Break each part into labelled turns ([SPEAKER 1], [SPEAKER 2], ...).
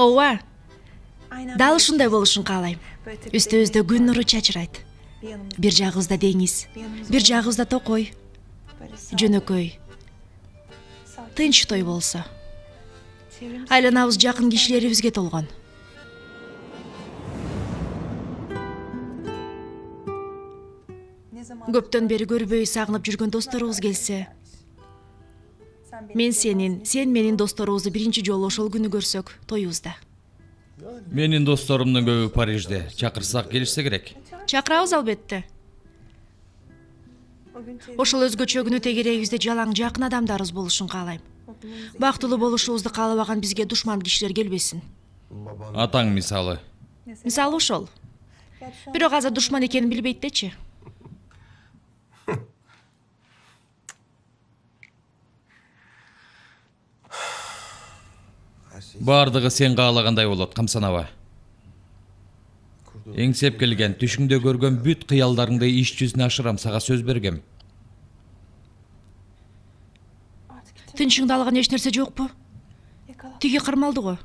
[SPEAKER 1] Ооба. Дал ушундай болушун каалайм. Үстүбүздө күн нуру чачырайт. Бир жагыбызда деңиз, бир жагыбызда токой. Жөнөкөй. Тынчтой болсо. Айланабыз жакын кишилерибизге толгон. Көптөн бери көрбөй сагынып жүргөн досторубуз келсе, мен сен менин досторубузду биринчи жолу ошол күнү көрсөк тоюбузда.
[SPEAKER 2] Менин досторумдун көбү Парижде. Чакырсак келишсе керек.
[SPEAKER 1] Чакырабыз албетте. Ошол өзгөчө күнү тегерегибизде жалаң жакын адамдарыбыз болушун каалайм. Бактылуу болушубузду каалабаган бизге душман кишилер келбесин.
[SPEAKER 2] Атаң мисалы.
[SPEAKER 1] Мисалы ошол. Бирок азыр душман экенин билбейт дечи.
[SPEAKER 2] Бардыгы сен каалагандай болот, камсанаба. Эңсеп келген, түшүңдө көргөн бүт кыялдарыңды иш жүзүнө ашырам, сага сөз бергем.
[SPEAKER 1] Тынчыңды алган эч нерсе жокпу? Тиги кармалды го.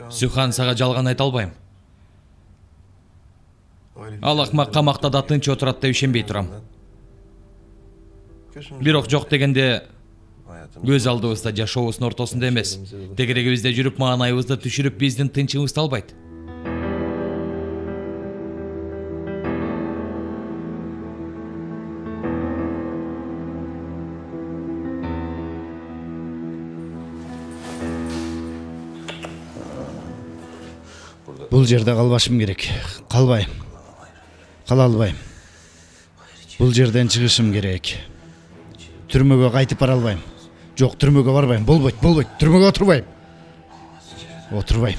[SPEAKER 2] Сюхан, сага жалган айта албайм. Ал акмак камакта да тынч отурат деп ишенбей турам. Бирок жок дегенде көз алдыбызда жашообуздун ортосунда эмес. Тегерегибизде жүрүп маанайыбызды түшүрүп биздин тынчыбызды албайт.
[SPEAKER 3] Бул жерде калбашым керек. Калбайм. Кала албайм. Бул жерден чыгышым керек. Түрмөгө кайтып бара албайм. Жок, түрмөгө барбайм. Болбойт. Түрмөгө отурбайм. Отурбайм.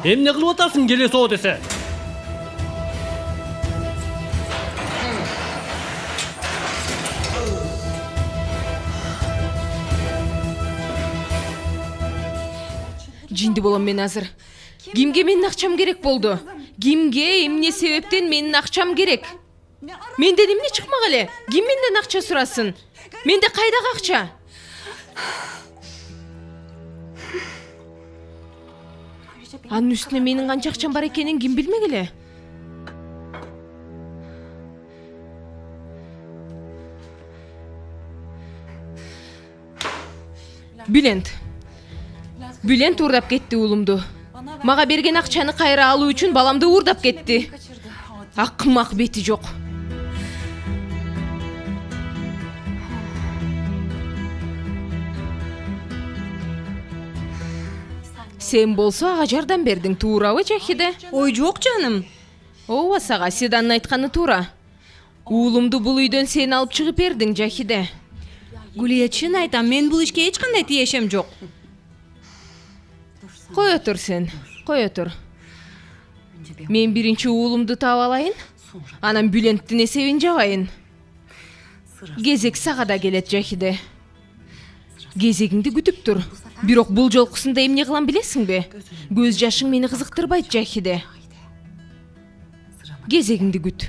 [SPEAKER 4] Эмне кылып атасың, келе соо десе?
[SPEAKER 5] Жинди болом мен азыр. Кимге менин акчам керек болду? Кимге, эмне себептен менин акчам керек? Менден эмне чыкмак эле? Ким менден акча сурасын? Менде кайдагы акча? Анын үстүнө менин канча акчам бар экенин ким билмек эле? Бülent уурдап кетти уулумду. Мага берген акчаны кайра алуу үчүн баламды уурдап кетти. Акмак бети жок. Сен болсо ага жардам бердиң, туурабы Жахиде?
[SPEAKER 6] Ой, жок жаным.
[SPEAKER 5] Ооба, сага Седанын айтканы туура. Уулумду бул үйдөн сен алып чыгып бердиң, Жахиде.
[SPEAKER 6] Гулия, чын айтам, мен бул ишке эч кандай тиешем жок.
[SPEAKER 5] Кой отур сен, кой отур. Мен биринчи уулумду таап алайын, анан Bülenттин эсебин жабайын. Кезек сага да келет, Жахиде. Кезегиңди күтүп тур. Бирок бул жолкусунда эмне кылам билесиңби? Көз жашың мени кызыктырбайт, Жахиде. Кезегиңди күт.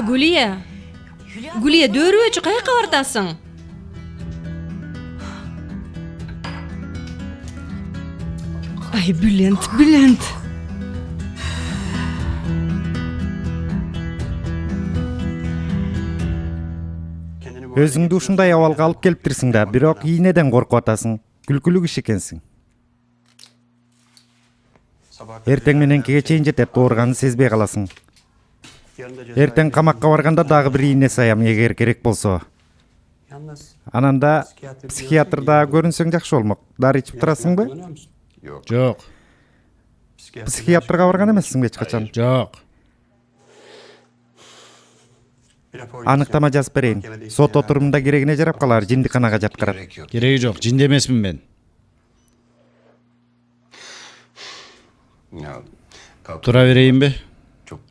[SPEAKER 6] Гулия, дөөрүбөчү, каяка бартасың? Ай, Bülent.
[SPEAKER 7] Өзүңдү ушундай абалга алып келиптирсиң да, бирок ийнеден коркуп атасың. Күлкүлүү киши экенсиң. Эртең мененкиге чейин жетеп ооруганын сезбей каласың. Эртең камакка барганда дагы бир ийне саям эгер керек болсо. Анан да психиатрда көрүнсөң жакшы болмок. Дары ичип турасыңбы?
[SPEAKER 3] Жок.
[SPEAKER 7] Психиатрга барган эмессиңби эч качан?
[SPEAKER 3] Жок.
[SPEAKER 7] Аныктама жазып берейин. Сот отурумунда керегине жарап калар, жиндиканага жаткырат.
[SPEAKER 3] Кереги жок, жинде эмесмин мен. Тура берейинби?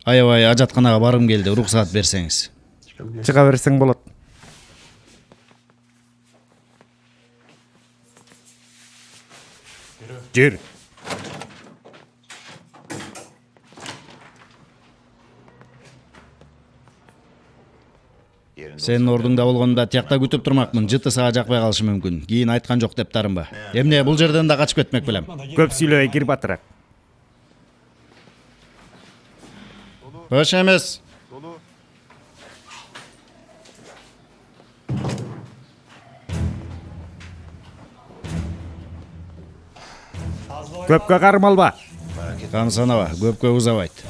[SPEAKER 3] Аябай ажатканага баргым келди, уруксаат берсеңиз.
[SPEAKER 7] Чыга берсең болот. Жүр.
[SPEAKER 3] Сенин ордуңда болгондо тиякта күтүп турмакмын. Жыты сага жакпай калышы мүмкүн. Кийин айткан жок деп тарынба. Эмне бул жерден да качып кетмек белем.
[SPEAKER 7] Көп сүйлөбөй кир батыраак.
[SPEAKER 3] Бош эмес.
[SPEAKER 7] Көпкө кармалба.
[SPEAKER 3] Камсанаба, көпкө узабайт.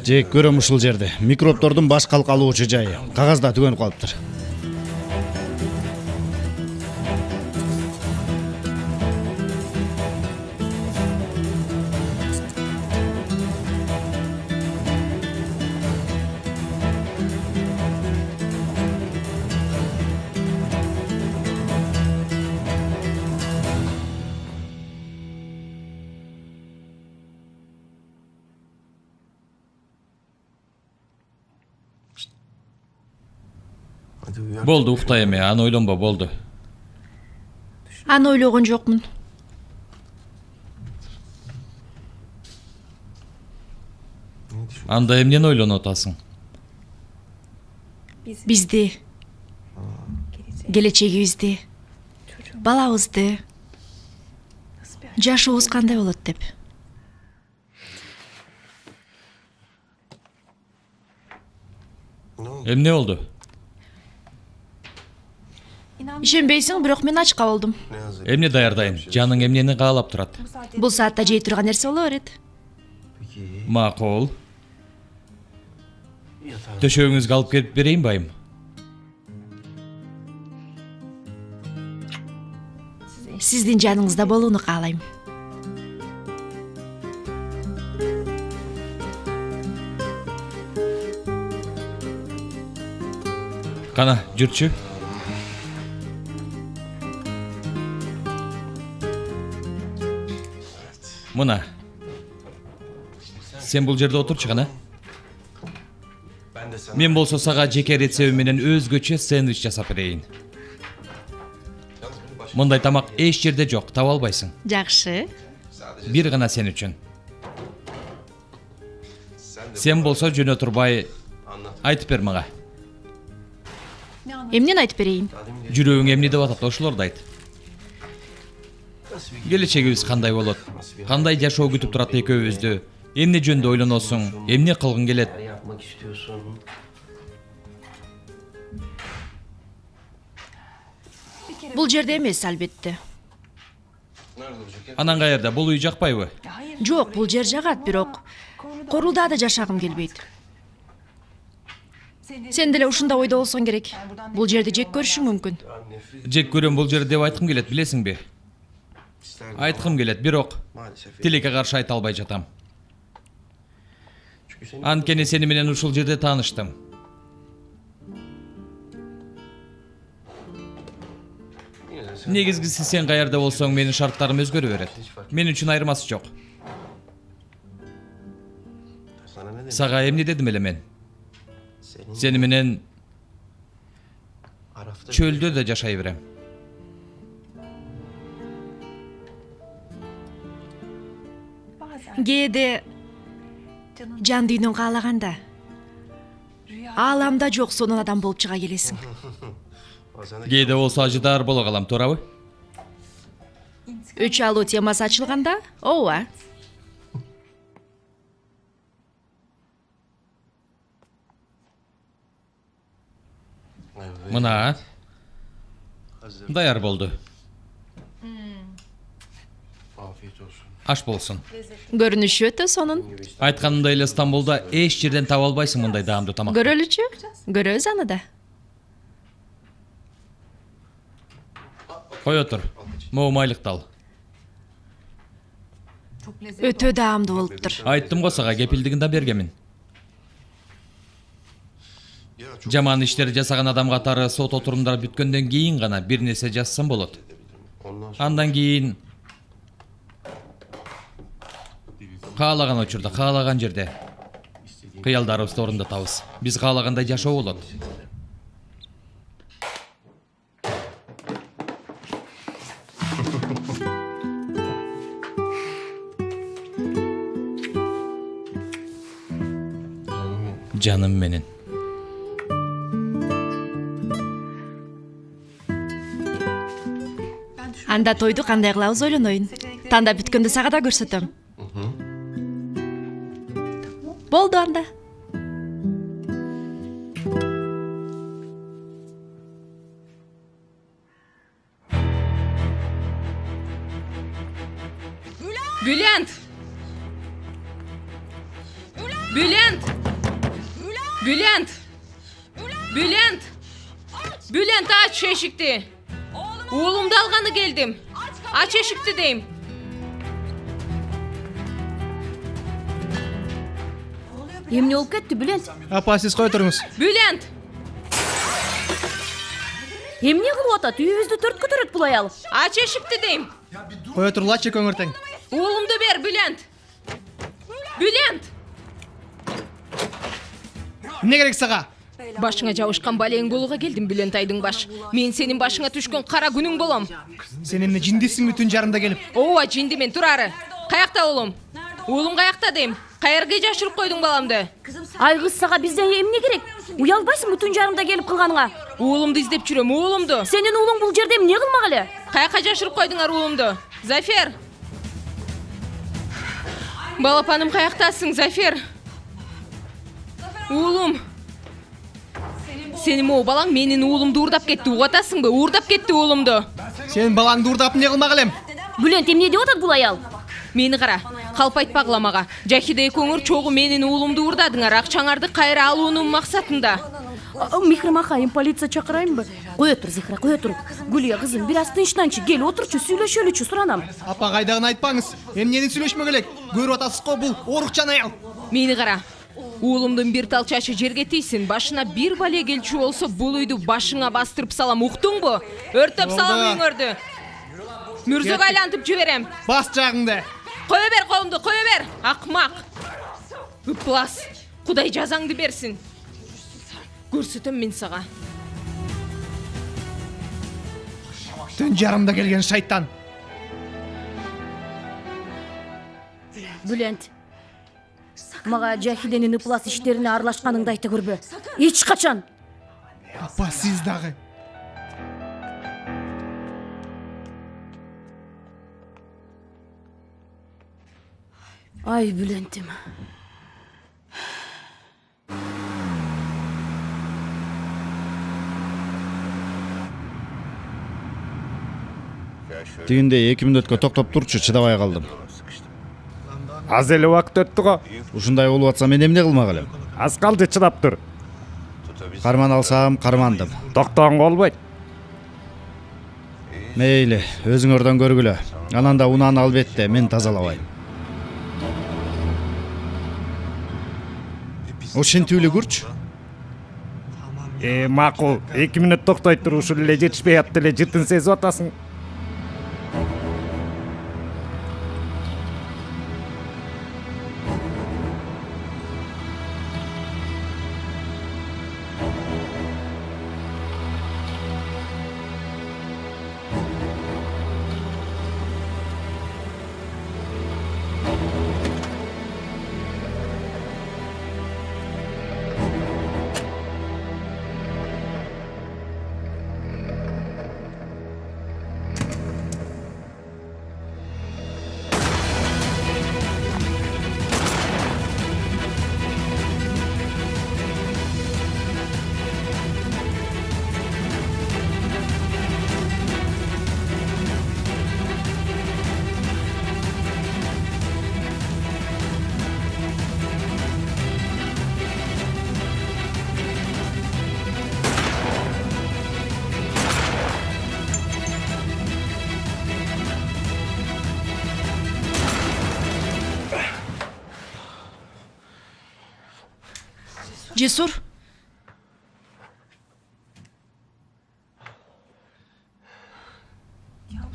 [SPEAKER 3] Жек көрөм ушул жерде. Микробтордун баш калкалоочу жайы. Кагазда түгөнүп калыптыр.
[SPEAKER 2] Болду, уктай эме, аны ойлонбо, болду.
[SPEAKER 1] Аны ойлогон жокмун.
[SPEAKER 2] Анда эмнени ойлонуп атасың?
[SPEAKER 1] Бизди, келечегибизди, балабызды, жашообуз кандай болот деп.
[SPEAKER 2] Эмне болду?
[SPEAKER 1] Ишенбейсиң, бирок мен ачка болдум.
[SPEAKER 2] Эмне даярдайын? Жаның эмнени каалап турат?
[SPEAKER 1] Бул саатта жей турган нерсе боло берет.
[SPEAKER 2] Макул. Төшөгүңүзгө алып келип берейин байым.
[SPEAKER 1] Сиздин жаныңызда болууну каалайм.
[SPEAKER 2] Кана, жүрчү. Мына. Сен бул жерде отурчу кана. Мен болсо сага жеке рецебим менен өзгөчө сэндвич жасап берейин. Мындай тамак эч жерде жок, таба албайсың.
[SPEAKER 1] Жакшы.
[SPEAKER 2] Бир гана сен үчүн. Сен болсо жөнө турбай айтып бер мага.
[SPEAKER 1] Эмнени айтып берейин?
[SPEAKER 2] Жүрөгүң эмне деп атат, ошолорду айт. Келечегибиз кандай болот? Кандай жашоо күтүп турат экөөбүздү? Эмне жөнүндө ойлоносуң? Эмне кылгың келет?
[SPEAKER 1] Бул жерде эмес, албетте.
[SPEAKER 2] Анан каерда? Бул үй жакпайбы?
[SPEAKER 1] Жок, бул жер жагат, бирок Корулда да жашагым келбейт. Сен деле ушундай ойдо болсоң керек. Бул жерди жек көрүшүң мүмкүн.
[SPEAKER 2] Жек көрөм бул жерди деп айткым келет, билесиңби? Айткым келет, бирок тилекке каршы айта албай жатам. Анткени сени менен ушул жерде тааныштым. Негизгиси сен каерде болсоң менин шарттарым өзгөрө берет. Мен үчүн айырмасы жок. Сага эмне дедим эле мен? Сени менен чөлдө да жашай берем.
[SPEAKER 1] кээде жан дүйнөң каалаганда ааламда жок сонун адам болуп чыга келесиң.
[SPEAKER 2] Кээде болсо ажыдаар боло калам, туурабы?
[SPEAKER 1] Өч алуу темасы ачылганда, ооба.
[SPEAKER 2] Мына даяр болду. Аш болсун.
[SPEAKER 1] Көрүнүшү өтө сонун.
[SPEAKER 2] Айтканымдай эле Стамбулда эч жерден таба албайсың мындай даамдуу тамак.
[SPEAKER 1] Көрөлүчү? Көрөбүз аны да.
[SPEAKER 2] Кой отур. Могу майлыктал.
[SPEAKER 1] Өтө даамдуу болуптур.
[SPEAKER 2] Айттым го сага, кепилдигин да бергемин. Жаман иштер жасаган адам катары сот отурумдар бүткөндөн кийин гана бир нерсе жазсам болот. Андан кийин каалаган учурда, каалаган жерде кыялдарыбызды орундатабыз. Биз каалагандай жашоо болот. Жаным менен.
[SPEAKER 1] Анда тойду кандай кылабыз ойлонойун. Танда бүткөндө сага да көрсөтөм. Болду анда.
[SPEAKER 5] Bülent! Bülent! Bülent! Bülent! Bülent aç eşikti. Oğlumdu alganı geldim. Aç eşikti deyim.
[SPEAKER 6] Эмне болуп кетти, Bülent?
[SPEAKER 4] Апа, сиз кой туруңуз.
[SPEAKER 5] Bülent!
[SPEAKER 6] Эмне кылып атат? Үйүбүздү төрткө төрөт бул аял.
[SPEAKER 5] Aç eşikti deyim.
[SPEAKER 4] Кой турлачы көңүртең.
[SPEAKER 5] Oğlumdu ver Bülent. Bülent!
[SPEAKER 4] Эмне керек сага?
[SPEAKER 5] Başına жабышкан балең болууга келдим, Bülent айдың баш. Мен сенин башыңа түшкөн кара күнүң болом.
[SPEAKER 4] Сен эмне жиндисиңби түн жарымда келип?
[SPEAKER 5] Ооба, жинди мен, турары. Каякта оğlum? Oğlum каякта дейм. Каерге жашырып койдуң баламды?
[SPEAKER 6] Ай кыз, сага бизден эмне керек? Уялбайсыңбы түн жарымда келип кылганыңа?
[SPEAKER 5] Oğlumdu издеп жүрөм, oğlumду.
[SPEAKER 6] Сенин уулуң бул жерде эмне кылмак эле?
[SPEAKER 5] Каяка жашырып койдуңар oğlumду? Зафер! Балапаным каяктасың, Зафер? Oğlum. Сенин могу балаң менин уулумду уурдап кетти, угатасыңбы? Уурдап кетти уулумду.
[SPEAKER 4] Сен балаңды урдап эмне кылмак элем?
[SPEAKER 6] Bülent, эмне деп атат бул аял?
[SPEAKER 5] Мени кара, калп айтпагыла мага. Жахиде экөөңөр чогуу менин уулумду уурдадыңар, акчаңарды кайра алуунун максатында.
[SPEAKER 6] Михрим акайым, полиция чакырайынбы? Кое тур, Зихра, кое тур. Гүлия кызым, бир аз тынчтанчы, кел отурчу, сүйлөшөлүчү, суранам.
[SPEAKER 4] Апа, кайдагын айтпаңыз. Эмнени сүйлөшмөк элек? Көрүп атасыз го, бул орукчан аял.
[SPEAKER 5] Мени кара. Уулумдун бир тал чачы жерге тийсин. Башына бир бале келчү болсо, бул үйдү башыңа бастырып салам, уктуңбу? Өртөп салам үйүңөрдү. Мүрзөг айлантып жиберем.
[SPEAKER 4] Бас жагыңды.
[SPEAKER 5] Кое бер колумду, кое бер. Акмак. Ыплас. Кудай жазаңды берсин. Көрсөтөм мен сага.
[SPEAKER 4] Түн жарымда келген шайтан.
[SPEAKER 6] Bülent, мага Жахиденин ыплас иштерине аралашканыңды айта көрбө. Эч качан.
[SPEAKER 4] Апа, сиз дагы.
[SPEAKER 6] Ай, Bülent'im.
[SPEAKER 3] Тигинде 2 мүнөткө токтоп турчу, чыдабай калдым.
[SPEAKER 7] Аз эле убакыт өттү го.
[SPEAKER 3] Ушундай болуп атса мен эмне кылмак элем?
[SPEAKER 7] Аз калды, чыдап тур.
[SPEAKER 3] Карман алсам, кармандым.
[SPEAKER 7] Токтооң болбойт.
[SPEAKER 3] Мейли, өзүңөрдөн көргүлө. Анан да унааны албетте, мен тазалабайм. ошентип эле көрчү.
[SPEAKER 7] Макул. 2 мүнөт токтой туруп ушул эле жетишпей атты эле жытын сезип атасың.
[SPEAKER 1] Cesur.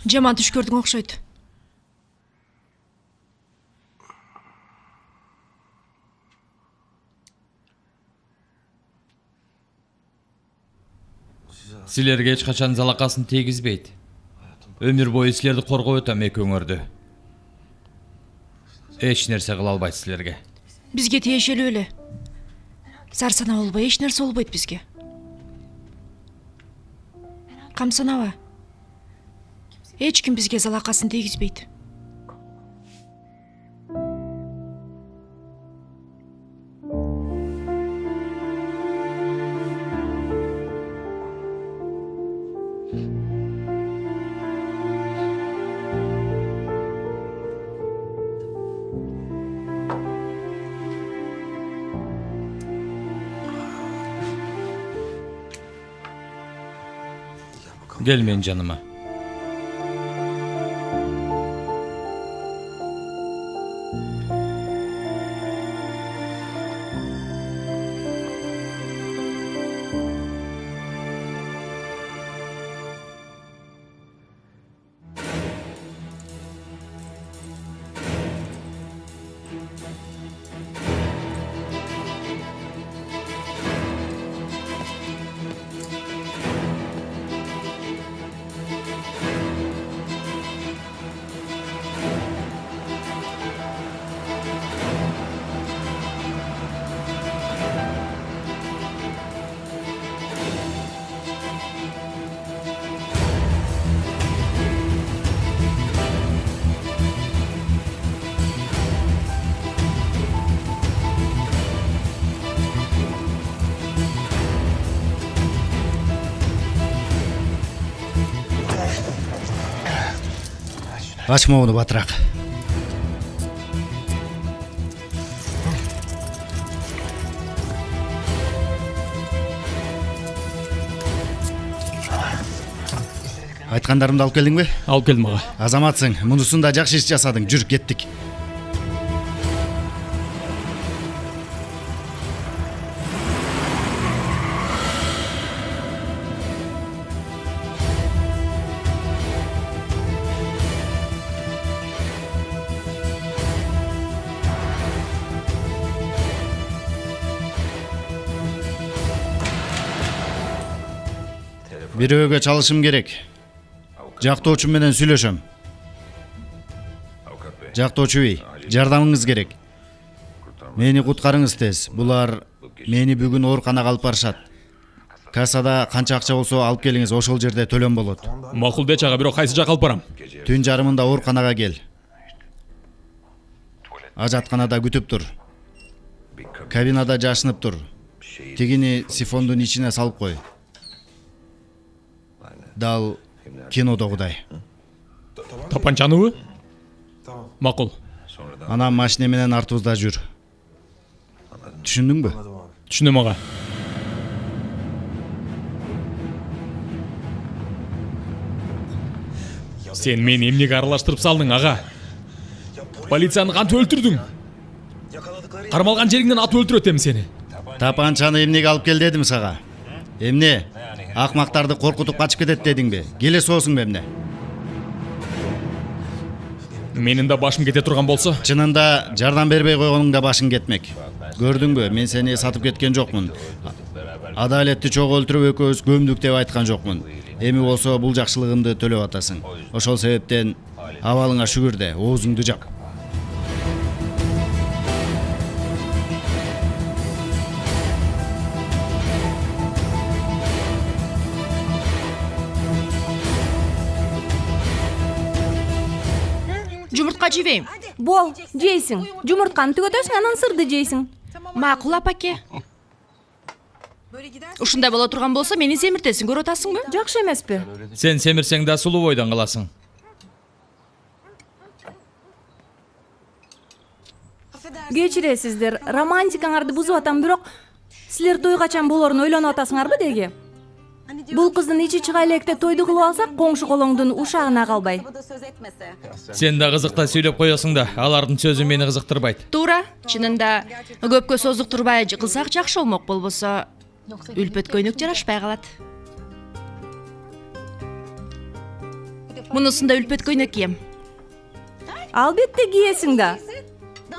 [SPEAKER 1] Жаман түш көрдүң окшойт.
[SPEAKER 2] Силерге эч качан залакасын тийгизбейт. Өмүр бою силерди коргоп өтөм экөөңөрдү. Эч нерсе кыла албайт силерге.
[SPEAKER 1] Бизге тиешелүү эле. Сарсана болбой эч нерсе болбойт бизге. Камсанаба. Эч ким бизге залакасын тийгизбейт.
[SPEAKER 2] Gel menин жаныма.
[SPEAKER 3] Ачма муну батыраак. Айткандарымды алып келдиңби?
[SPEAKER 2] Алып келдим ага.
[SPEAKER 3] Азаматсың, мунусун да жакшы иш жасадың. Жүр, кеттик. Бирөөгө чалышым керек. Жактоочум менен сүйлөшөм. Жактоочу бей, жардамыңыз керек. Мени куткарыңыз тез. Булар мени бүгүн ооруканага алып барышат. Кассада канча акча болсо алып келиңиз, ошол жерде төлөм болот.
[SPEAKER 8] Макул деч ага, бирок кайсы жакка алып барам?
[SPEAKER 3] Түн жарымында ооруканага кел. Ажатканада күтүп тур. Кабинада жашынып тур. Тигини сифондун ичине салып кой. Дал кинодогудай.
[SPEAKER 8] Тапанчаныбы? Макул.
[SPEAKER 3] Анан машина менен артыбызда жүр. Түшүндүңбү?
[SPEAKER 8] Түшүнөм ага. Сен мени эмнеге аралаштырып салдың ага? Полицияны кантип өлтүрдүң? Кармалган жериңден атып өлтүрөт эми сени.
[SPEAKER 3] Тапанчаны эмнеге алып кел дедим сага? Эмне? Акмактарды коркутуп качып кетет дедиңби? Келе соосуңбу эмне?
[SPEAKER 8] Менин да башым кете турган болсо,
[SPEAKER 3] Чынында жардам бербей койгонуңда башың кетмек. Көрдүңбү? Мен сени сатып кеткен жокмун. Адалетти чогуу өлтүрүп экөөбүз көмдүк деп айткан жокмун. Эми болсо бул жакшылыгымды төлөп атасың. Ошол себептен абалыңа шүгүр де, оозуңду жап.
[SPEAKER 1] Жумуртка жебейм.
[SPEAKER 6] Бол, жейсиң. Жумуртканы түгөтөсүң, анан сырды жейсиң.
[SPEAKER 1] Макул апаке. Ушундай боло турган болсо мени семиртесиң, көрүп атасыңбы?
[SPEAKER 6] Жакшы эмеспи?
[SPEAKER 2] Сен семирсең да сулуу бойдон каласың.
[SPEAKER 6] Кечиресиздер, романтикаңарды бузуп атам, бирок силер той качан болорун ойлонуп атасыңарбы деги? Бул кыздын ичи чыга электе тойду кылып алсак, коңшу колоңдун ушагына калбай.
[SPEAKER 2] Сен да кызыкта сүйлөп коесуң да, алардын сөзү мени кызыктырбайт.
[SPEAKER 1] Туура. Чынында көпкө созуктурбай кылсак жакшы болмок, болбосо үлпөт көйнөк жарашпай калат. Мунусунда үлпөт көйнөк кийем.
[SPEAKER 6] Албетте кийесиң да.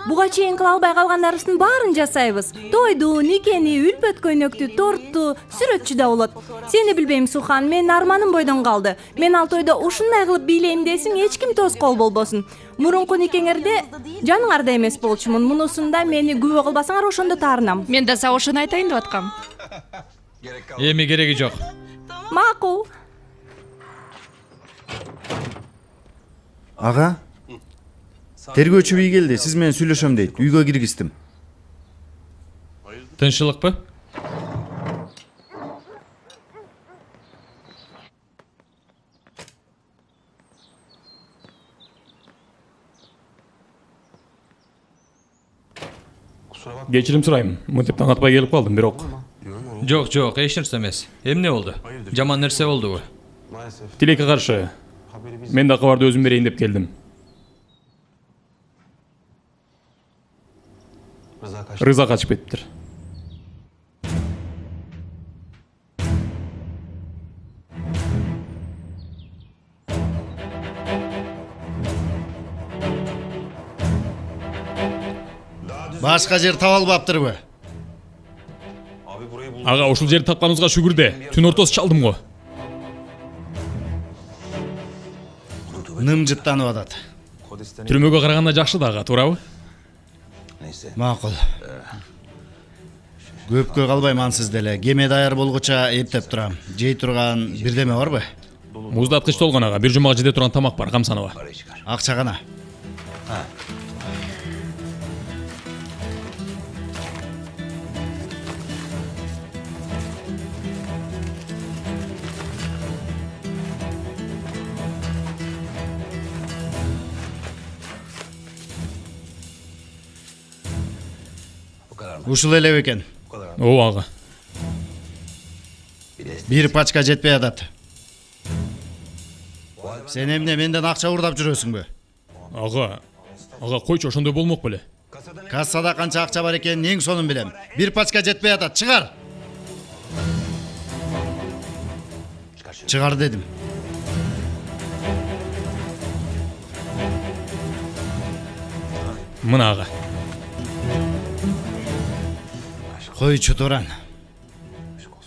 [SPEAKER 6] Буга чейин кыла албай калгандарыбыздын баарын жасайбыз. Тойду, никени, үлпөт көйнөктү, торту, сүрөтчү да болот. Сени билбейм, Сухан, менин арманым бойдон калды. Мен ал тойдо ушундай кылып бийлейм десиң, эч ким тоскоол болбосун. Мурунку никеңерде жаныңарда эмес болчумун. Мунусунда мени күбө кылбасаңар, ошондо таарынам.
[SPEAKER 1] Мен да сага ошону айтайын деп аткам.
[SPEAKER 2] Эми кереги жок.
[SPEAKER 6] Макул.
[SPEAKER 3] Ага. Тергөөчү бий келди, сиз менен сүйлөшөм дейт. Үйгө киргиздим.
[SPEAKER 2] Тынччылыкпы?
[SPEAKER 8] кечирим сурайм. Мынтип таң атпай келип калдым, бирок
[SPEAKER 2] Жок, эч нерсе эмес. Эмне болду? Жаман нерсе болдубу?
[SPEAKER 8] тилекке каршы мен да кабарды өзүм берейин деп келдим. Рыза качып кетиптир.
[SPEAKER 3] Башка жер таба албаптырбы?
[SPEAKER 8] Ага, ушул жерди тапканыбызга шүгүр де. Түн ортосу чалдым го.
[SPEAKER 3] Ным жыттанып атат.
[SPEAKER 8] Түрмөгө караганда жакшы да, ага, туурабы?
[SPEAKER 3] Макул. Көпкө калбайм ансыз деле. Кеме даяр болгуча эптеп турам. Жей турган бирдеме барбы?
[SPEAKER 8] Муздаткыч толгон, ага. Бир жумага жете турган тамак бар, камсанова.
[SPEAKER 3] Акча гана. Ушул эле экен.
[SPEAKER 8] О, ага.
[SPEAKER 3] Бир пачка жетпей атат. Сен эмне менден акча урдап жүрөсүңбү?
[SPEAKER 8] Ага, койчу, ошондой болмок беле.
[SPEAKER 3] Кассада канча акча бар экенин эң сонун билем. Бир пачка жетпей атат. Чыгар. Чыгар дедим.
[SPEAKER 8] Мына, ага.
[SPEAKER 3] Койчу Туран.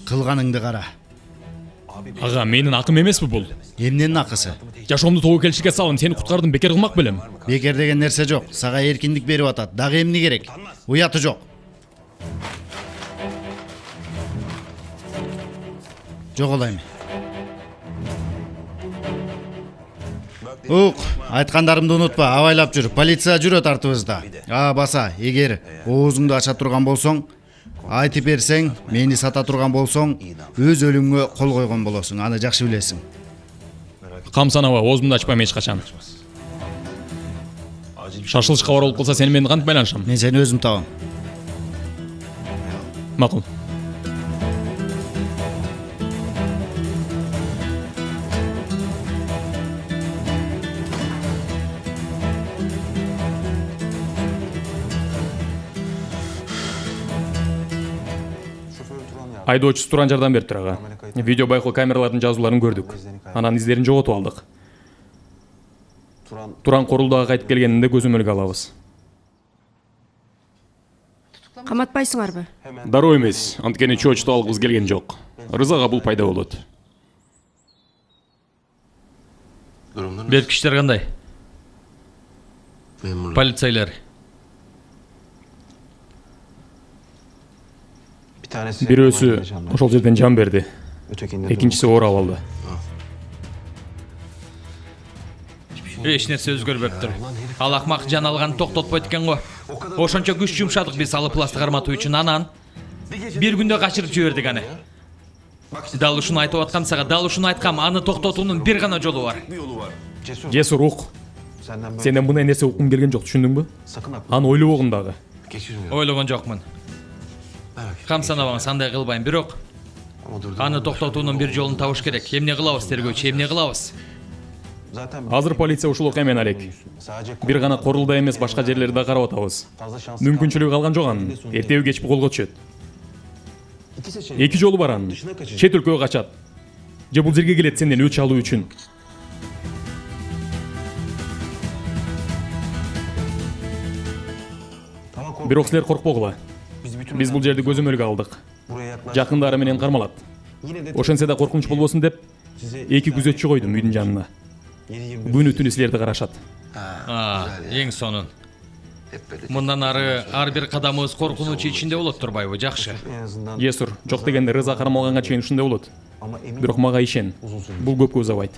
[SPEAKER 3] Кылганыңды кара.
[SPEAKER 8] Ага, менин акым эмеспи бул?
[SPEAKER 3] Эмненин акысы?
[SPEAKER 8] Жашоомду тобокелчиликке салып, сени куткардым, бекер кылмак белем.
[SPEAKER 3] Бекер деген нерсе жок. Сага эркиндик берип атат. Дагы эмне керек? Уяты жок. Жоголайм. Ук, айткандарымды унутпа, абайлап жүр. Полиция жүрөт артыбызда. Баса, эгер оозуңду ача турган болсоң, айтып берсең, мени сата турган болсоң, өз өлүңгө кол койгон болосуң. Аны жакшы билесиң.
[SPEAKER 8] Камсанова, оозумду ачпайм эч качан. Шашылышка бар болуп калса, сени менен кантип байланышам?
[SPEAKER 3] Мен сени өзүм табам.
[SPEAKER 8] Макул. айдоочусу Туран жардам бериптир ага. Видео байкоо камералардын жазууларын көрдүк. Анан издерин жоготуп алдык. Туран корулдуга кайтып келгенинде көзөмөлгө алабыз.
[SPEAKER 1] каматпайсыңарбы?
[SPEAKER 8] Дароо эмес, анткени чоочту алгыбыз келген жок. Рызага бул пайда болот.
[SPEAKER 2] Беркиштер кандай? Полицейлер.
[SPEAKER 8] Бирөөсү ошол жерден жан берди. Экинчиси ооруп алды.
[SPEAKER 2] Эч нерсе өзгөрбөптүр. Ал акмак жан алганды токтотпойт экен го. Ошончо күч жумшадык биз алы пластык карматуу үчүн, анан бир күндө качырып жибердик аны. Дал ушуну айтып аткам сага, дал ушуну айткам, аны токтотуунун бир гана жолу бар.
[SPEAKER 8] Жесур ук. Сенден мындай нерсе уккум келген жок, түшүндүңбү? Аны ойлобогун дагы.
[SPEAKER 2] Ойлогон жокмун. Камсанабаңыз, андай кылбайм, бирок аны токтотуунун бир жолун табыш керек. Эмне кылабыз, тергөөчү, эмне кылабыз?
[SPEAKER 8] Азыр полиция ушул окуя менен алек. Бир гана корулда эмес, башка жерлерди да карап атабыз. Мүмкүнчүлүгү калган жок анын. Эртеби кечпи колго түшөт. Эки жолу бар анын. Чет өлкөгө качат. Же бул жерге келет сенден өч алуу үчүн. Бирок силер коркпогула. Биз бул жерди көзөмөлгө алдык. Жакындары менен кармалат. Ошентсе да коркунуч болбосун деп, эки күзөтчү койдум үйдүн жанына. Күнү түнү силерди карашат.
[SPEAKER 2] Эң сонун. Мындан ары ар бир кадамыбыз коркунуч ичинде болот турбайбы? Жакшы.
[SPEAKER 8] Жесур, жок дегенде рыза кармалганга чейин ушундай болот. Бирок мага ишен. Бул көпкө узабайт.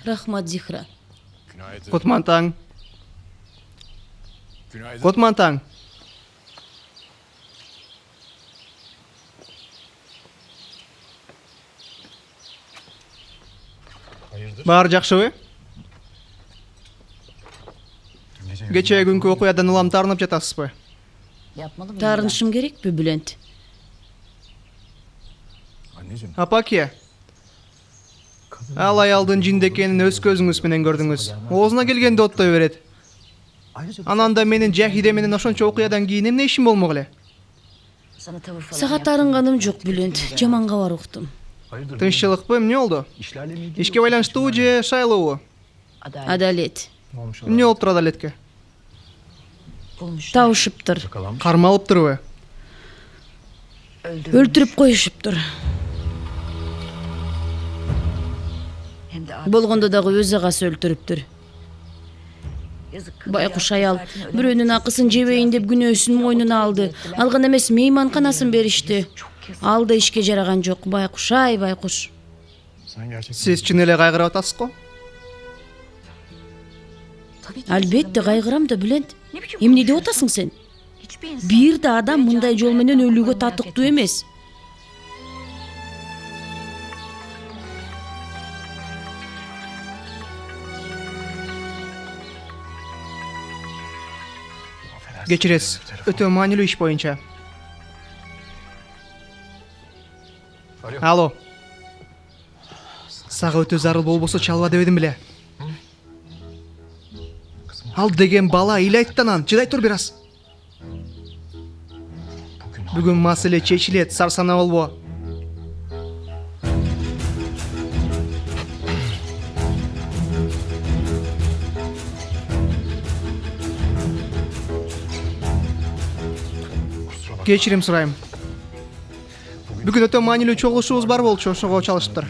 [SPEAKER 6] Рахмат, Зихра.
[SPEAKER 4] Кутман таң. Кутман таң. Баары жакшыбы? Кечээ күнкү окуядан улам таарынып жатасызбы?
[SPEAKER 6] Таарынышым керекпи, Бүлент?
[SPEAKER 4] Апаке. Ал аялдын жинде экенин өз көзүңүз менен көрдүңүз. Оозуна келгенде оттой берет. Анан да менин Жахиде менен ошончо окуядан кийин эмне ишим болмок эле?
[SPEAKER 6] Сага таарынганым жок, Бүлент. Жаман кабар уктум.
[SPEAKER 4] Тынччылыкпы, эмне болду? Ишке байланыштуу же шайлообу?
[SPEAKER 6] Адалет.
[SPEAKER 4] Эмне болуптур адалетке?
[SPEAKER 6] Табышыптыр.
[SPEAKER 4] Кармалыптырбы?
[SPEAKER 6] Өлтүрүп коюшуптур. Болгондо дагы өз агасы өлтүрүптүр. Байкуш аял бирөөнүн акысын жебейин деп күнөөсүн мойнуна алды. Алган эмес, мейманканасын беришти. Ал да ишке жараган жок. Байкуш, ай байкуш.
[SPEAKER 4] Сиз чын эле кайгырып атасыз го?
[SPEAKER 6] Албетте кайгырам да, Бүлент. Эмне деп атасың сен? Бир да адам мындай жол менен өлүүгө татыктуу эмес.
[SPEAKER 4] Кечиресиз, өтө маанилүү иш боюнча. Алло. Сага өтө зарыл болбосо чалба дебедим беле. Ал деген бала илайттанан, жыдай тур бир аз. Бүгүн маселе чечилет, сарсана болбо. Кечирим сурайм. Бүгүн өтө маанилүү чогулушубуз бар болчу, ошого чалышыптыр.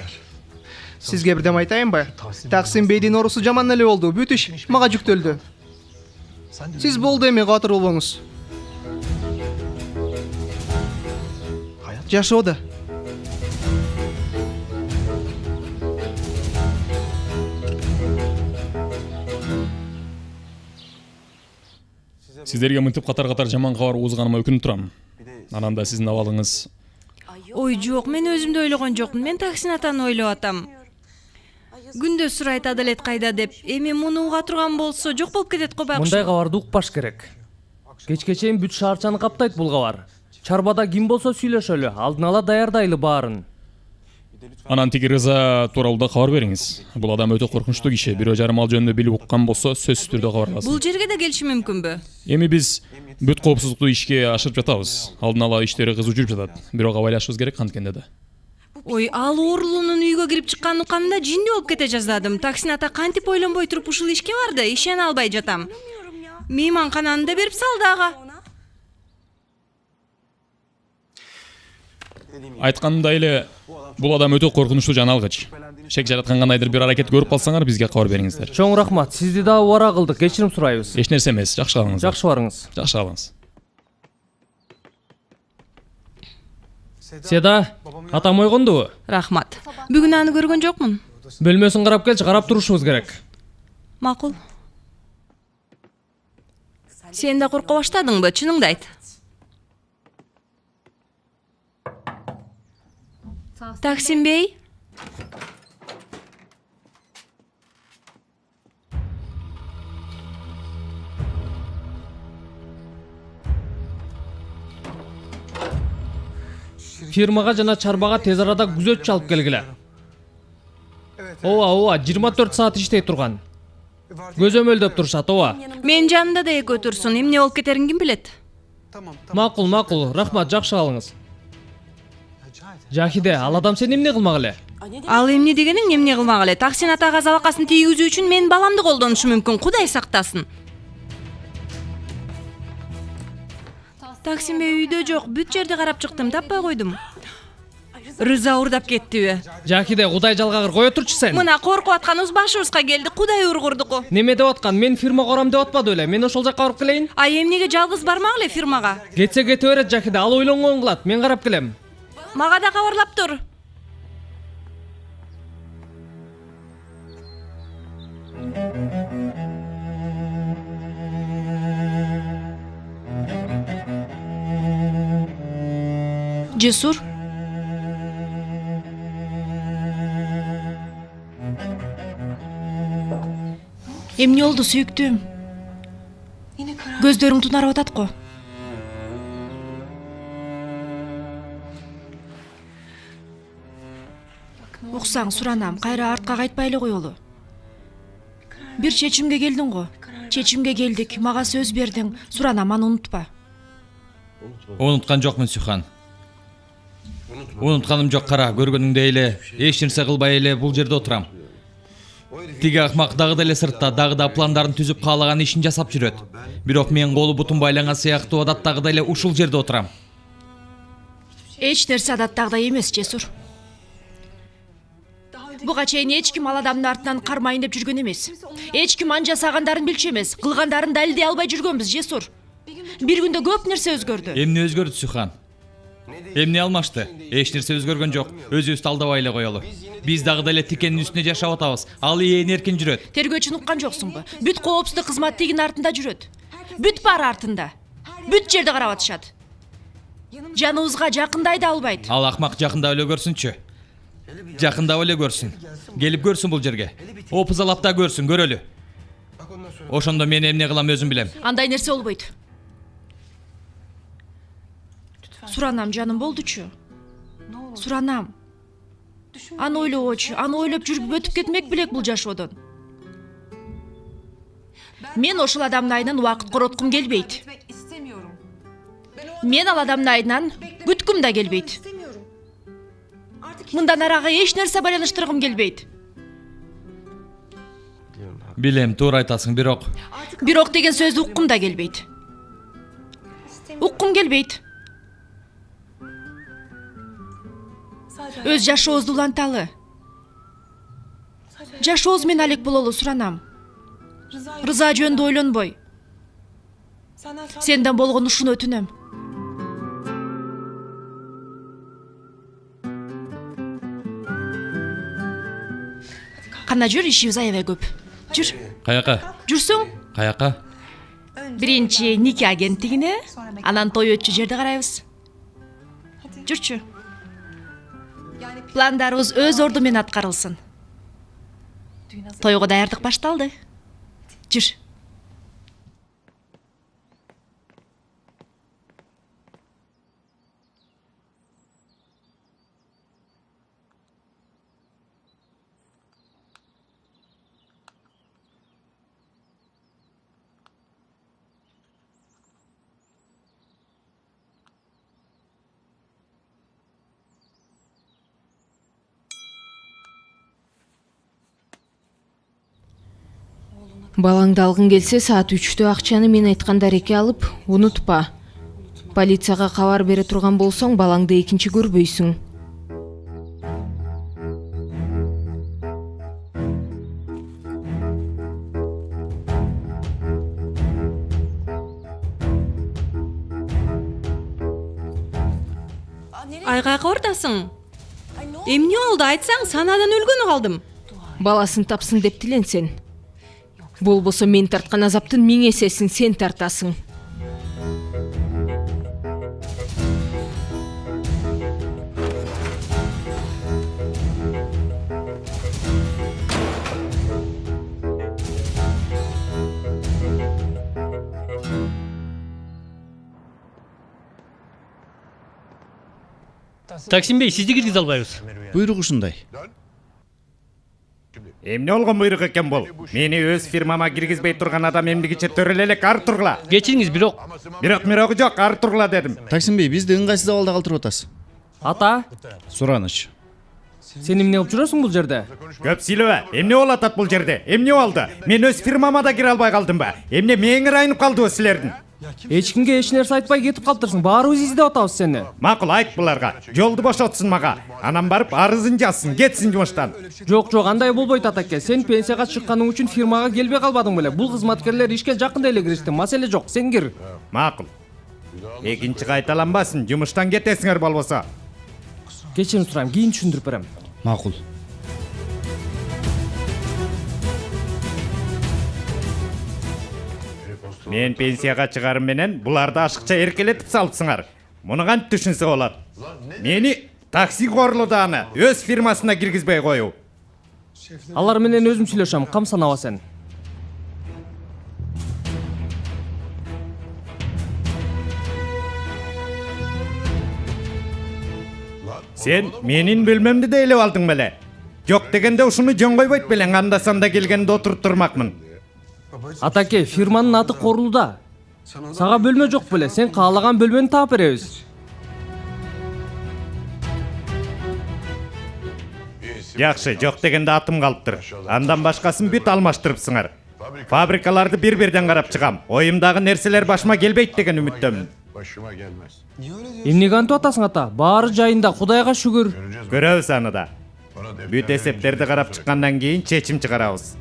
[SPEAKER 4] Сизге бирдем айтайынбы? Таксим бейдин оорусу жаман эле болду, бүт иш мага жүктөлдү. Сиз болду эми катыр болбоңуз. Жашоодо.
[SPEAKER 8] Сиздерге мынтип катар-катар жаман кабар угузганыма өкүнүп турам. Анан да сиздин абалыңыз.
[SPEAKER 6] Ой, жок, мен өзүмдү ойлогон жокмун. Мен таксин атаны ойлоп атам. Күндө сурайт Адалет кайда деп. Эми муну уга турган болсо жок болуп кетет го байкуш.
[SPEAKER 9] Мындай кабарды укпаш керек. Кечке чейин бүт шаарчаны каптайт бул кабар. Чарбада ким болсо сүйлөшөлү, алдын ала даярдайлы баарын.
[SPEAKER 8] Анан тиги Рыза тууралуу да кабар бериңиз. Бул адам өтө коркунучтуу киши. Бирөө жарым ал жөнүндө билип уккан болсо сөзсүз түрдө кабарласын.
[SPEAKER 6] Бул жерге да келиши мүмкүнбү?
[SPEAKER 8] Эми биз бүт коопсуздукту ишке ашырып жатабыз. Алдын ала иштери кызуу жүрүп жатат. Бирок абайлашыбыз керек анткенде да.
[SPEAKER 6] Ой, ал оорулуунун үйгө кирип чыкканын укканда жиндүү болуп кете жаздадым. Таксин ата кантип ойлонбой туруп ушул ишке барды? Ишене албай жатам. Мейманкананы да берип салды ага.
[SPEAKER 8] Айтканымдай эле бул адам өтө коркунучтуу жана алгыч. Шек жараткан кандайдыр бир аракет көрүп калсаңар бизге кабар бериңиздер.
[SPEAKER 9] Чоң рахмат, сизди дагы убара кылдык, кечирим сурайбыз.
[SPEAKER 8] Эч нерсе эмес, жакшы калыңыз.
[SPEAKER 9] Жакшы барыңыз.
[SPEAKER 8] Жакшы калыңыз.
[SPEAKER 9] Седа, атам ойгондубу?
[SPEAKER 6] Рахмат. Бүгүн аны көргөн жокмун.
[SPEAKER 9] Бөлмөсүн карап келчи, карап турушубуз керек.
[SPEAKER 6] Макул. Сен да корко баштадыңбы? Чыныңды айт. Таксим бей?
[SPEAKER 9] Фирмага жана чарбага тез арада күзөтчү алып келгиле. Ооба, 24 саат иштей турган. Көзөмөлдөп турушат, ооба.
[SPEAKER 6] Мен жанымда да экөө турсун. Эмне болуп кетерин ким билет?
[SPEAKER 9] Макул, рахмат, жакшы калыңыз. Жахиде, ал адам сени эмне кылмак эле?
[SPEAKER 6] Ал эмне дегениң эмне кылмак эле? Таксин атага залакасын тийгизүү үчүн мен баламды колдонушу мүмкүн. Кудай сактасын. Таксим бей үйдө жок. Бүт жерди карап чыктым, таппай койдум. Рыза уурдап кеттиби?
[SPEAKER 9] Жахиде, Кудай жалгагыр, кое турчу сен.
[SPEAKER 6] Мына коркуп атканыбыз башыбызга келди. Кудай ургурдуку.
[SPEAKER 9] Неме деп аткан? Мен фирма корам деп атпады эле. Мен ошол жакка барып келейин.
[SPEAKER 6] Эмнеге жалгыз бармак эле фирмага?
[SPEAKER 9] Кетсе кете берет Жахиде, ал ойлонгон кылат. Мен карап келем.
[SPEAKER 6] Мага да кабарлап тур.
[SPEAKER 1] Жесур. Эмне болду сүйүктүүм? Көздөрүң тунарып атат го. Уксаң суранам, кайра артка кайтпай эле коелу. Бир чечимге келдиң го. Чечимге келдик, мага сөз бердиң. Суранам, аны унутпа.
[SPEAKER 2] Унуткан жокмун Сүйхан. Унутканым жок, кара, көргөнүңдөй эле, эч нерсе кылбай эле бул жерде отурам. Тиги акмак дагы деле сыртта, дагы да пландарын түзүп каалаган ишин жасап жүрөт. Бирок мен колу бутум байланган сыяктуу адаттагыдай эле ушул жерде отурам.
[SPEAKER 1] Эч нерсе адаттагыдай эмес, Жесур. Буга чейин эч ким ал адамдын артынан кармайын деп жүргөн эмес. Эч ким ан жасагандарын билчү эмес, кылгандарын далилдей албай жүргөнбүз, Жесур. Бир күндө көп нерсе өзгөрдү.
[SPEAKER 2] Эмне өзгөрдү Сүйхан? Эмне алмашты? Эч нерсе өзгөргөн жок. Өзүбүздү алдабай эле коелу. Биз дагы деле тикенин үстүнө жашап атабыз. Ал ээн эркин жүрөт.
[SPEAKER 1] Тергөөчү уккан жоксуңбу? Бүт коопсуздук кызмат тигин артында жүрөт. Бүт баары артында. Бүт жерди карап атышат. Жаныбызга жакындай да албайт.
[SPEAKER 2] Ал акмак жакындап эле көрсүнчү. Жакындап эле көрсүн. Келип көрсүн бул жерге. Опузалап да көрсүн, көрөлү. Ошондо мен эмне кылам өзүм билем.
[SPEAKER 1] Андай нерсе болбойт. Суранам, жаным, болдучу. Суранам. Аны ойлобочу, аны ойлоп жүрүп өтүп кетмек билек бул жашоодон. Мен ошол адамдын айынан убакыт короткум келбейт. Мен ал адамдын айынан күткүм да келбейт. Мындан арага эч нерсе байланыштыргым келбейт.
[SPEAKER 2] Билем, туура айтасың, бирок.
[SPEAKER 1] Бирок деген сөздү уккум да келбейт. Уккум келбейт. Өз жашообузду уланталы. Жашообуз менен алек бололу, суранам. Рыза жөнүндө ойлонбой. Сенден болгон ушуну өтүнөм. Кана жүр, ишибиз аябай көп. Жүр.
[SPEAKER 2] Каяка?
[SPEAKER 1] Жүрсүң?
[SPEAKER 2] Каяка?
[SPEAKER 1] Биринчи нике агенттигине, анан той өтчү жерди карайбыз. Жүрчү. Пландарыбыз өз орду менен аткарылсын. Тойго даярдык башталды. Жүр.
[SPEAKER 5] Балаңды алгың келсе саат 3-тө акчаны мен айткан дарекке алып, унутпа. Полицияга кабар бере турган болсоң, балаңды экинчи көрбөйсүң.
[SPEAKER 6] Айгайга ортасың. Эмне болду айтсаң, санадан өлгөнү калдым.
[SPEAKER 5] Баласын тапсын деп тиленсен. Болбосо мен тарткан азаптын 1000 эсесин сен тартасың.
[SPEAKER 9] Таксим бей, сизди киргизе албайбыз.
[SPEAKER 3] Буйрук ушундай.
[SPEAKER 7] Эмне болгон буйрук экен бул? Мени өз фирмама киргизбей турган адам эмдигиче төрөлө элек ар тургула.
[SPEAKER 9] Кечириңиз, бирок
[SPEAKER 7] Бирок жок, ар тургула дедим.
[SPEAKER 3] Таксимбей, бизди ыңгайсыз абалда калтырып атасыз.
[SPEAKER 9] ата,
[SPEAKER 3] Сураныч.
[SPEAKER 9] сен эмне кылып жүрөсүң бул жерде?
[SPEAKER 7] Көп сүйлөбө. Эмне болуп атат бул жерде? Эмне болду? Мен өз фирмама да кире албай калдым ба? Эмне мээңер айнып калдыбы силердин?
[SPEAKER 9] Эч кимге эч нерсе айтпай кетип калыптырсың. Баарыбыз издеп атабыз сени.
[SPEAKER 7] Макул, айт буларга. Жолду бошотсун мага. Анан барып арызын жазсын, кетсин жумуштан.
[SPEAKER 9] Жок, андай болбойт атаке. Сен пенсияга чыкканың үчүн фирмага келбей калбадың беле. Бул кызматкерлер ишке жакында эле киришти. Маселе жок, сен кир.
[SPEAKER 7] Макул. Экинчи кайталанбасын, жумуштан кетесиңер болбосо.
[SPEAKER 9] Кечирим сурайм, кийин түшүндүрүп берем.
[SPEAKER 3] Макул.
[SPEAKER 7] Мен пенсияга чыгарым менен буларды ашыкча эркелетип салыпсыңар. Муну кантип түшүнсө болот? Мени такси корлудааны өз фирмасына киргизбей коюу.
[SPEAKER 9] Алар менен өзүм сүйлөшөм, кам санаба сен.
[SPEAKER 7] Сен менин бөлмөмдү да элеп алдың беле. Жок дегенде ушуну жөн койбойт белең, анда-санда келгенде отуруп турмакмын.
[SPEAKER 9] Атаке, фирманын аты Корулуда. Сага бөлмө жок беле, сен каалаган бөлмөнү таап беребиз.
[SPEAKER 7] Жакшы, жок дегенде атым калыптыр. Андан башкасын бүт алмаштырыпсыңар. Фабрикаларды бир-бирден карап чыгам. Оюмдагы нерселер башыма келбейт деген үмүттөмүн.
[SPEAKER 9] Эмнеге антип атасың ата? Баары жайында, Кудайга шүгүр.
[SPEAKER 7] Көрөбүз аны да. Бүт эсептерди карап чыккандан кийин чечим чыгарабыз.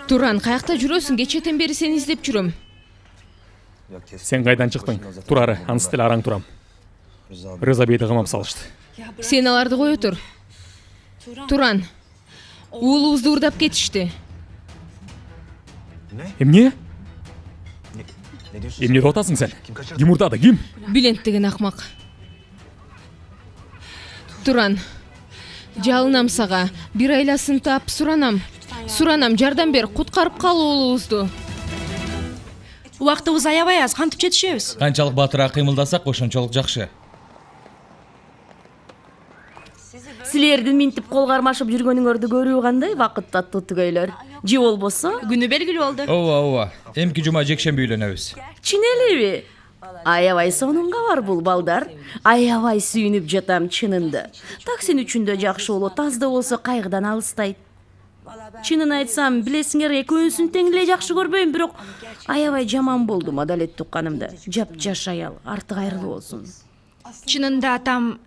[SPEAKER 5] Туран, каякта жүрөсүң? Кечетен бери сени издеп жүрөм.
[SPEAKER 8] Сен кайдан чыктың? Турары, ансы деле араң турам. Рыза бейди камап салышты.
[SPEAKER 5] Сен аларды кое тур. Туран, уулубузду уурдап кетишти.
[SPEAKER 8] Эмне? Эмне деп атасың сен? Ким урдады, ким?
[SPEAKER 5] Билент деген акмак. Туран, жалынам сага. Бир айласын таап суранам. Жардам бер, куткарып кал уулубузду.
[SPEAKER 1] Убактыбыз аябай аз, кантип жетишебиз?
[SPEAKER 2] Канчалык батыраак кыймылдасак, ошончолук жакшы.
[SPEAKER 6] Силердин минтип кол кармашып жүргөнүңөрдү көрүү кандай вакыт таттуу түгөйлөр. Же болбосо?
[SPEAKER 1] Күнү белгилүү болду.
[SPEAKER 2] Ооба. Эмки жума жекшемби үйлөнөбүз.
[SPEAKER 6] Чын элеби? Аябай сонунга бар бул балдар. Аябай сүйүнүп жатам чынында. Таксин үчүн да жакшы болот, аз да болсо кайгыдан алыстайт. Чынын айтсам, билесиңер, экөөсүн тең эле жакшы көрбөйм, бирок аябай жаман болдум Адалет тукканымда. Жап-жаш аял, арты кайрылуу болсун.
[SPEAKER 1] Чынында атам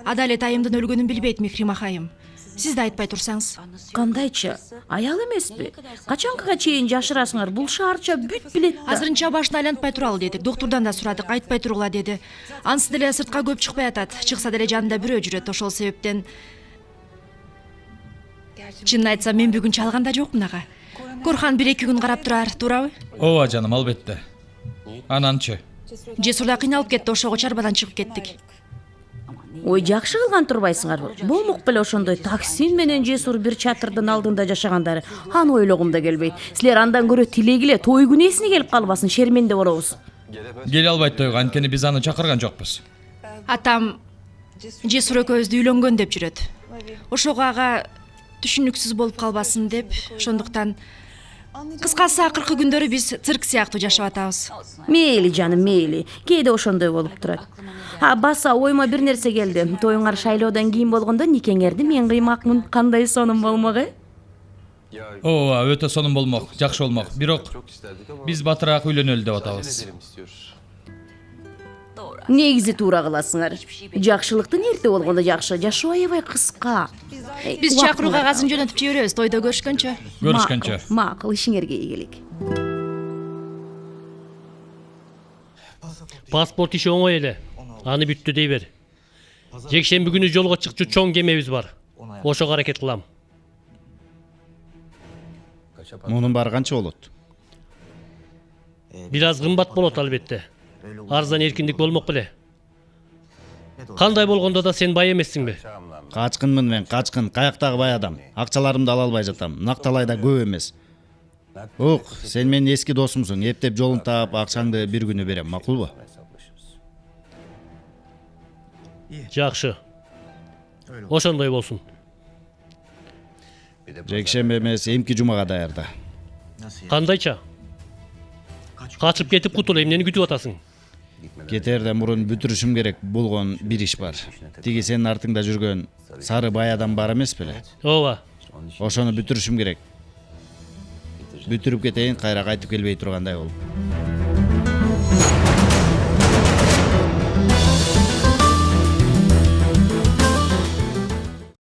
[SPEAKER 1] Адалет айымдын өлгөнүн билбейт, Мехрим акайым. Сиз да айтпай турсаңыз.
[SPEAKER 6] Кандайча? Аял эмеспи? Качанкыга чейин жашырасыңар? Бул шаарча бүт билет да.
[SPEAKER 1] Азырынча башын айлантпай туралы дедик. Доктурдан да сурадык, айтпай тургула деди. Ансы деле сыртка көп чыкпай атат. Чыкса деле жанында бирөө жүрөт, ошол себептен. Чынын айтсам, мен бүгүн чалганда жокмун ага. Корхан 1-2 күн карап турар, туурабы?
[SPEAKER 2] Ооба жаным, албетте. Ананчы?
[SPEAKER 1] Жесурда кыйналып кетти, ошого чарбадан чыгып кеттик.
[SPEAKER 6] Ой, жакшы кылган турбайсыңарбы? Болмок беле ошондой Таксин менен Жесур бир чатырдын алдында жашагандары. Аны ойлогум да келбейт. Силер андан көрө тилегиле той күнү эсине келип калбасын, шерменде болобуз.
[SPEAKER 2] Келе албайт тойго, анткени биз аны чакырган жокпуз.
[SPEAKER 1] Атам Жесур экөөбүздү үйлөнгөн деп жүрөт. Ошого ага түшүнүксүз болуп калбасын деп, ошондуктан кыскасы акыркы күндөрү биз цирк сыяктуу жашап атабыз.
[SPEAKER 6] Мейли жаным, мейли. Кээде ошондой болуп турат. Баса ойыма бир нерсе келди. Тоюңар шайлоодон кийин болгондо никеңерди мен кыймакмын. Кандай сонун болмок,
[SPEAKER 2] Ооба, өтө сонун болмок, жакшы болмок. Бирок биз батыраак үйлөнөлү деп атабыз.
[SPEAKER 6] Негизи туура кыласыңар. Жакшылыктын эрте болгондо жакшы, жашоо аябай кыска.
[SPEAKER 1] Биз чакыруу кагазын жөнөтүп жиберебиз, тойдо көрүшкөнчө.
[SPEAKER 2] Көрүшкөнчө.
[SPEAKER 6] Макул, ишиңерге ийгилик.
[SPEAKER 10] Паспорт иши оңой эле. Аны бүттү дей бер. Жекшемби күнү жолго чыкчу чоң кемебиз бар. Ошого аракет кылам.
[SPEAKER 3] Мунун баары канча болот?
[SPEAKER 10] Бир аз кымбат болот албетте. Арзан эркиндик болмок беле. Кандай болгондо да сен бай эмессиңби?
[SPEAKER 3] Качкынмын мен, качкын, каяктагы бай адам. Акчаларымды ала албай жатам. Накталай да көп эмес. Ук, сен менин эски досумсуң. Эптеп жолун таап, акчаңды бир күнү берем, макулбу?
[SPEAKER 10] Жакшы. Ошондой болсун.
[SPEAKER 3] Жекшемби эмес, эмки жумага даярда.
[SPEAKER 10] Кандайча? Качып кетип кутул, эмнени күтүп атасың?
[SPEAKER 3] Кетерден мурун бүтүрүшүм керек болгон бир иш бар. Тиги сенин артыңда жүргөн сары бай адам бар эмес беле?
[SPEAKER 10] Ооба.
[SPEAKER 3] Ошону бүтүрүшүм керек. Бүтүрүп кетейин, кайра кайтып келбей тургандай болуп.